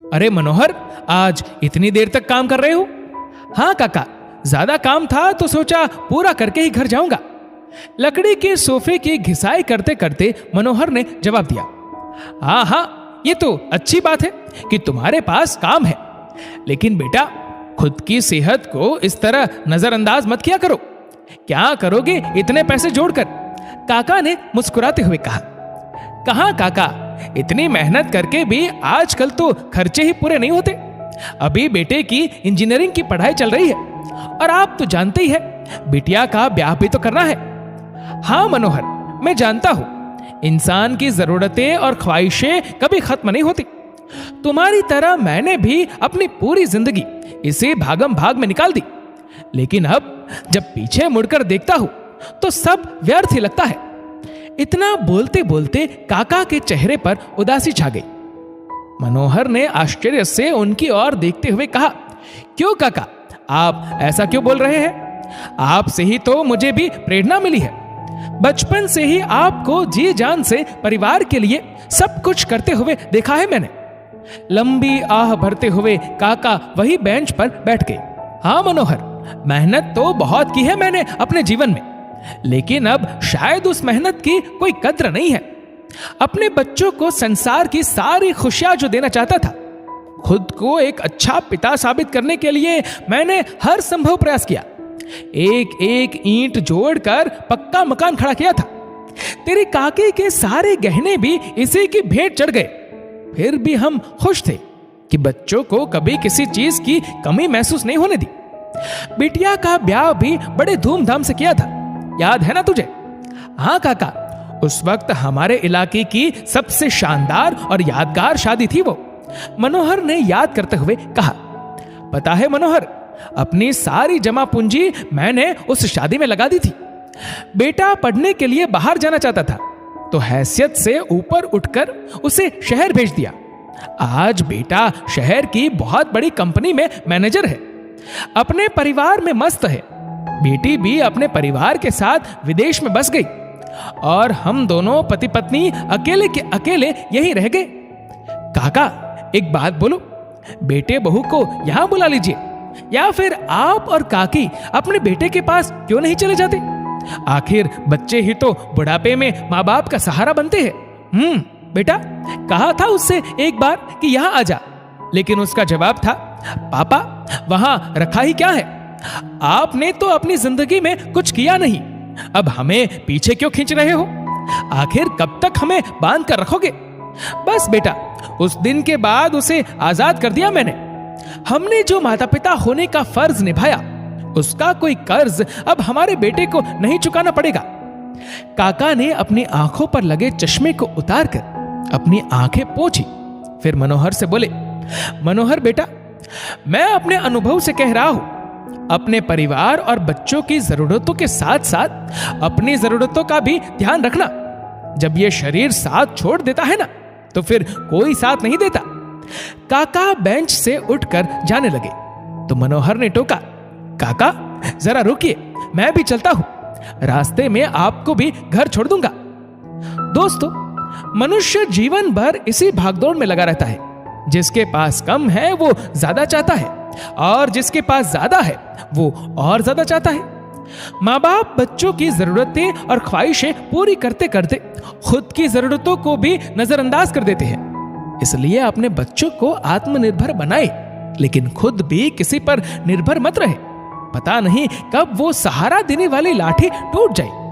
अरे मनोहर, आज इतनी देर तक काम कर रहे हो? हाँ काका, ज्यादा काम था तो सोचा पूरा करके ही घर जाऊंगा। लकड़ी के सोफे की घिसाई करते करते मनोहर ने जवाब दिया। हाँ हाँ, ये तो अच्छी बात है कि तुम्हारे पास काम है, लेकिन बेटा खुद की सेहत को इस तरह नजरअंदाज मत किया करो। क्या करोगे इतने पैसे जोड़कर? काका ने मुस्कुराते हुए कहा। कहाँ काका, इतनी मेहनत करके भी आजकल तो खर्चे ही पूरे नहीं होते। अभी बेटे की इंजीनियरिंग की पढ़ाई चल रही है और आप तो जानते ही है बिटिया का ब्याह भी तो करना है। हाँ मनोहर, मैं जानता हूं इंसान की जरूरतें और ख्वाहिशें कभी खत्म नहीं होती। तुम्हारी तरह मैंने भी अपनी पूरी जिंदगी इसे भागम भाग में निकाल दी, लेकिन अब जब पीछे मुड़कर देखता हूं तो सब व्यर्थ ही लगता है। इतना बोलते बोलते काका के चेहरे पर उदासी छा गई। मनोहर ने आश्चर्य से उनकी ओर देखते हुए कहा, क्यों काका, आप ऐसा क्यों बोल रहे हैं? आपसे ही तो मुझे भी प्रेरणा मिली है। बचपन से ही आपको जी जान से परिवार के लिए सब कुछ करते हुए देखा है मैंने। लंबी आह भरते हुए काका वही बेंच पर बैठ गए। हाँ मनोहर, मेहनत तो बहुत की है मैंने अपने जीवन में, लेकिन अब शायद उस मेहनत की कोई कद्र नहीं है। अपने बच्चों को संसार की सारी खुशियां जो देना चाहता था, खुद को एक अच्छा पिता साबित करने के लिए मैंने हर संभव प्रयास किया। एक एक ईंट जोड़कर पक्का मकान खड़ा किया था। तेरे काके के सारे गहने भी इसी की भेंट चढ़ गए। फिर भी हम खुश थे कि बच्चों को कभी किसी चीज की कमी महसूस नहीं होने दी। बिटिया का ब्याह भी बड़े धूमधाम से किया था, याद है ना तुझे? हाँ काका, उस वक्त हमारे इलाके की सबसे शानदार और यादगार शादी थी वो, मनोहर ने याद करते हुए कहा। पता है मनोहर, अपनी सारी जमा पूंजी मैंने उस शादी में लगा दी थी। बेटा पढ़ने के लिए बाहर जाना चाहता था तो हैसियत से ऊपर उठकर उसे शहर भेज दिया। आज बेटा शहर की बहुत बड़ी कंपनी में मैनेजर है, अपने परिवार में मस्त है। बेटी भी अपने परिवार के साथ विदेश में बस गई और हम दोनों पति पत्नी अकेले के अकेले यहीं रह गए। काका, एक बात बोलो, बेटे बहू को यहां बुला लीजिए, या फिर आप और काकी अपने बेटे के पास क्यों नहीं चले जाते? आखिर बच्चे ही तो बुढ़ापे में माँ बाप का सहारा बनते हैं। बेटा, कहा था उससे एक बार कि यहां आ जा, लेकिन उसका जवाब था, पापा वहां रखा ही क्या है, आपने तो अपनी जिंदगी में कुछ किया नहीं, अब हमें पीछे क्यों खींच रहे हो? आखिर कब तक हमें बांध कर रखोगे? बस बेटा, उस दिन के बाद उसे आजाद कर दिया मैंने। हमने जो माता पिता होने का फर्ज निभाया, उसका कोई कर्ज अब हमारे बेटे को नहीं चुकाना पड़ेगा। काका ने अपनी आंखों पर लगे चश्मे को उतारकर अपनी आंखें पोंछी, फिर मनोहर से बोले, मनोहर बेटा, मैं अपने अनुभव से कह रहा हूं, अपने परिवार और बच्चों की जरूरतों के साथ साथ अपनी जरूरतों का भी ध्यान रखना। जब ये शरीर साथ छोड़ देता है ना, तो फिर कोई साथ नहीं देता। काका बेंच से उठकर जाने लगे तो मनोहर ने टोका, काका जरा रुकिए, मैं भी चलता हूं, रास्ते में आपको भी घर छोड़ दूंगा। दोस्तों, मनुष्य जीवन भर इसी भागदौड़ में लगा रहता है। जिसके पास कम है वो ज्यादा चाहता है, और जिसके पास ज्यादा है वो और ज्यादा चाहता है। माँ बाप बच्चों की जरूरतें और ख्वाहिशें पूरी करते करते खुद की जरूरतों को भी नजरअंदाज कर देते हैं। इसलिए अपने बच्चों को आत्मनिर्भर बनाए, लेकिन खुद भी किसी पर निर्भर मत रहे। पता नहीं कब वो सहारा देने वाली लाठी टूट जाए।